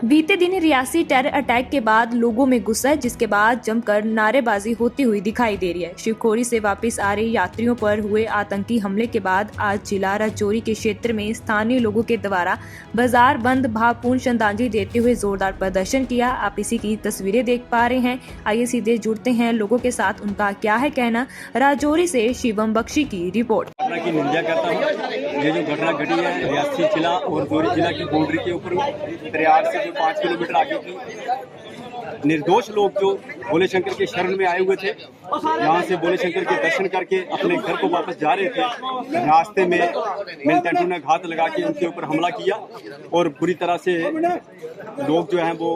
बीते दिन Reasi terror attack के बाद लोगों में गुस्सा, जिसके बाद जमकर नारेबाजी होती हुई दिखाई दे रही है। शिवखोड़ी से वापस आ रहे यात्रियों पर हुए आतंकी हमले के बाद आज जिला राजौरी के क्षेत्र में स्थानीय लोगों के द्वारा बाजार बंद भावपूर्ण श्रद्धांजलि देते हुए जोरदार प्रदर्शन किया। आप इसी की तस्वीरें देख पा रहे हैं। आइए सीधे जुड़ते हैं लोगों के साथ, उनका क्या है कहना। राजौरी से शिवम बख्शी की रिपोर्ट। की निंदा करता हूँ। ये जो घटना घटी है रियासी जिला और जोरी जिला की बाउंड्री के ऊपर तरियार से जो 5 किलोमीटर आगे की निर्दोष लोग जो भोले शंकर के शरण में आए हुए थे, यहाँ से भोले शंकर के दर्शन करके अपने घर को वापस जा रहे थे। रास्ते में मिलिटेंटों ने घात लगा के उनके ऊपर हमला किया और बुरी तरह से लोग जो हैं वो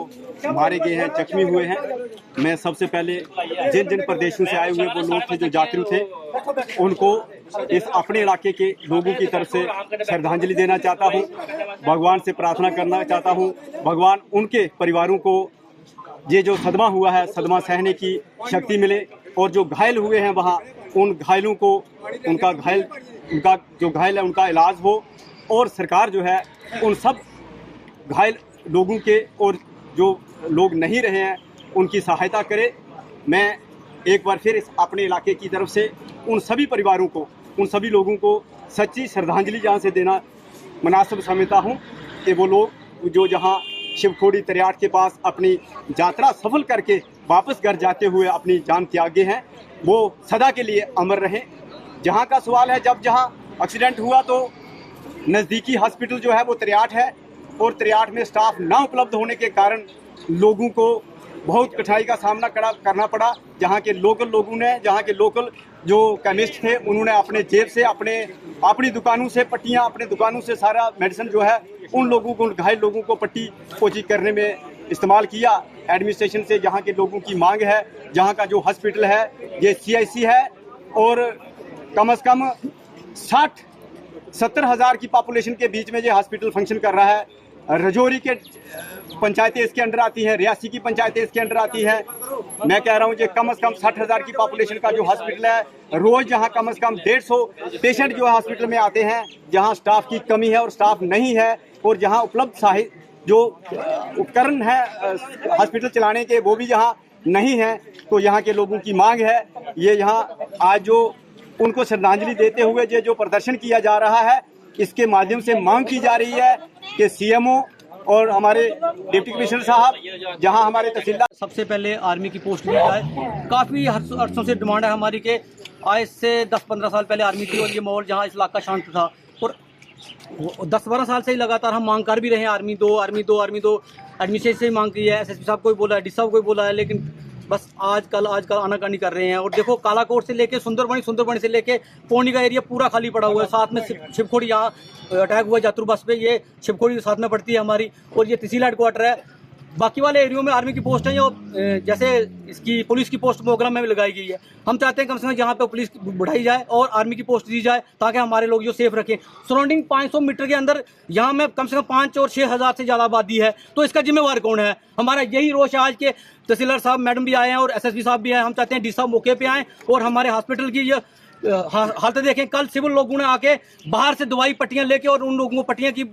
मारे गए हैं, जख्मी हुए हैं। मैं सबसे पहले जिन जिन प्रदेशों से आए हुए वो लोग थे, जो यात्री थे, उनको इस अपने इलाके के लोगों की तरफ से श्रद्धांजलि देना चाहता हूं। भगवान से प्रार्थना करना चाहता हूं, भगवान उनके परिवारों को ये जो सदमा हुआ है, सदमा सहने की शक्ति मिले, और जो घायल हुए हैं वहाँ उन घायलों को उनका जो घायल है उनका इलाज हो, और सरकार जो है उन सब घायल लोगों के और जो लोग नहीं रहे हैं उनकी सहायता करे। मैं एक बार फिर इस अपने इलाके की तरफ से उन सभी परिवारों को, उन सभी लोगों को सच्ची श्रद्धांजलि जहाँ से देना मुनासिब समझता हूँ कि वो लोग जो जहाँ शिवखोड़ी तरियाट के पास अपनी यात्रा सफल करके वापस घर जाते हुए अपनी जान त्यागे हैं, वो सदा के लिए अमर रहें। जहाँ का सवाल है, जब जहाँ एक्सीडेंट हुआ तो नज़दीकी हॉस्पिटल जो है वो तरियाट है, और तरियाट में स्टाफ ना उपलब्ध होने के कारण लोगों को बहुत कठिनाई का सामना करना पड़ा। जहाँ के लोकल लोगों ने, जहाँ के लोकल जो केमिस्ट थे, उन्होंने अपने जेब से अपनी दुकानों से पट्टियाँ, अपने दुकानों से सारा मेडिसिन जो है उन लोगों को, उन घायल लोगों को पट्टी पोची करने में इस्तेमाल किया। एडमिनिस्ट्रेशन से जहाँ के लोगों की मांग है, जहाँ का जो हॉस्पिटल है ये CIC है, और कम से कम 60-70 हज़ार की पॉपुलेशन के बीच में ये हॉस्पिटल फंक्शन कर रहा है। राजौरी के पंचायतें इसके अंडर आती हैं, रियासी की पंचायतें इसके अंडर आती हैं। मैं कह रहा हूँ कि कम से कम 60 हज़ार की पॉपुलेशन का जो हॉस्पिटल है, रोज़ जहाँ कम से कम 150 पेशेंट जो है हॉस्पिटल में आते हैं, जहाँ स्टाफ की कमी है और स्टाफ नहीं है, और जहाँ उपलब्ध जो उपकरण है हॉस्पिटल चलाने के वो भी यहाँ नहीं है, तो यहाँ के लोगों की मांग है। ये यहाँ आज जो उनको श्रद्धांजलि देते हुए ये जो प्रदर्शन किया जा रहा है, इसके माध्यम से मांग की जा रही है कि CMO और हमारे डिप्टी कमिश्नर साहब, जहां हमारे तहसीलदार, सबसे पहले आर्मी की पोस्ट दी जाए। काफ़ी अरसों से डिमांड है हमारी कि आज से 10-15 साल पहले आर्मी थी, और ये माहौल जहां इस इलाका शांत था, और 10-12 साल से ही लगातार हम मांग कर भी रहे हैं आर्मी दो। एडमिनिस्ट्रेशन से ही मांग की है, SSP साहब को भी बोला है, DC साहब को भी बोला है, लेकिन बस आजकल आनाकानी कर रहे हैं। और देखो, कालाकोट से लेके सुंदरबनी से लेके पौनी का एरिया पूरा खाली पड़ा हुआ है। साथ में शिवखोड़ी, यहाँ अटैक हुआ जातरू बस पे, ये शिवखोड़ी साथ में पड़ती है हमारी, और ये तहसील हेडक्वार्टर है। बाकी वाले एरियो में आर्मी की पोस्ट है, जो जैसे इसकी पुलिस की पोस्ट मोगरा में भी लगाई गई है। हम चाहते हैं कम से कम यहाँ पे पुलिस बढ़ाई जाए और आर्मी की पोस्ट दी जाए, ताकि हमारे लोग जो सेफ रखें। सराउंडिंग 500 मीटर के अंदर यहाँ में कम से कम 5 और 6 हज़ार से ज़्यादा आबादी है, तो इसका जिम्मेवार कौन है? हमारा यही रोष है आज के तहसीलदार साहब, मैडम भी आए हैं, और SSP साहब भी आए। हम चाहते हैं DC साहब मौके पे आएँ और हमारे हॉस्पिटल की ये हालत देखें। कल सिविल लोगों ने आके बाहर से दवाई पट्टियां लेके, और उन लोगों को पट्टियां की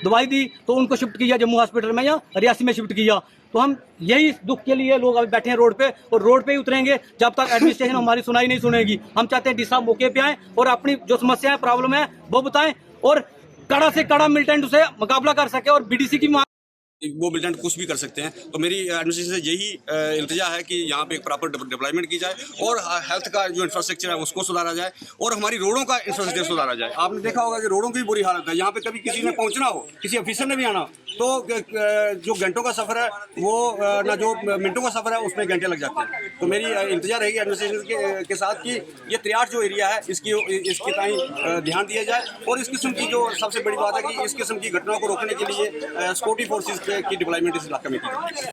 दवाई दी, तो उनको शिफ्ट किया जम्मू हॉस्पिटल में या रियासी में शिफ्ट किया। तो हम यही दुख के लिए लोग अभी बैठे हैं रोड पे, और रोड पे ही उतरेंगे जब तक एडमिनिस्ट्रेशन हमारी सुनाई नहीं सुनेगी। हम चाहते हैं DC साहब मौके पे आएँ और अपनी जो समस्या है, प्रॉब्लम है, वो बताएं, और कड़ा से कड़ा मिलिटेंट से मुकाबला कर सके, और BDC की वो मिलिटेंट कुछ भी कर सकते हैं। तो मेरी एडमिनिस्ट्रेशन से यही इल्तिजा है कि यहाँ पे एक प्रॉपर डिप्लॉयमेंट की जाए, और हेल्थ का जो इंफ्रास्ट्रक्चर है उसको सुधारा जाए, और हमारी रोडों का इंफ्रास्ट्रक्चर सुधारा जाए। आपने देखा होगा कि रोडों की भी बुरी हालत है। यहाँ पे कभी किसी ने पहुँचना हो, किसी ऑफिसर ने भी आना, तो जो घंटों का सफ़र है वो ना जो मिनटों का सफ़र है उसमें घंटे लग जाते हैं। तो मेरी इंतजार रहेगी एडमिनिस्ट्रेशन के साथ कि ये तरियाट जो एरिया है इसके ताईं ध्यान दिया जाए, और इस किस्म की जो सबसे बड़ी बात है कि इस किस्म की घटनाओं को रोकने के लिए सिक्योरिटी फोर्सेज की डिप्लॉयमेंट इस इलाके में की जाए।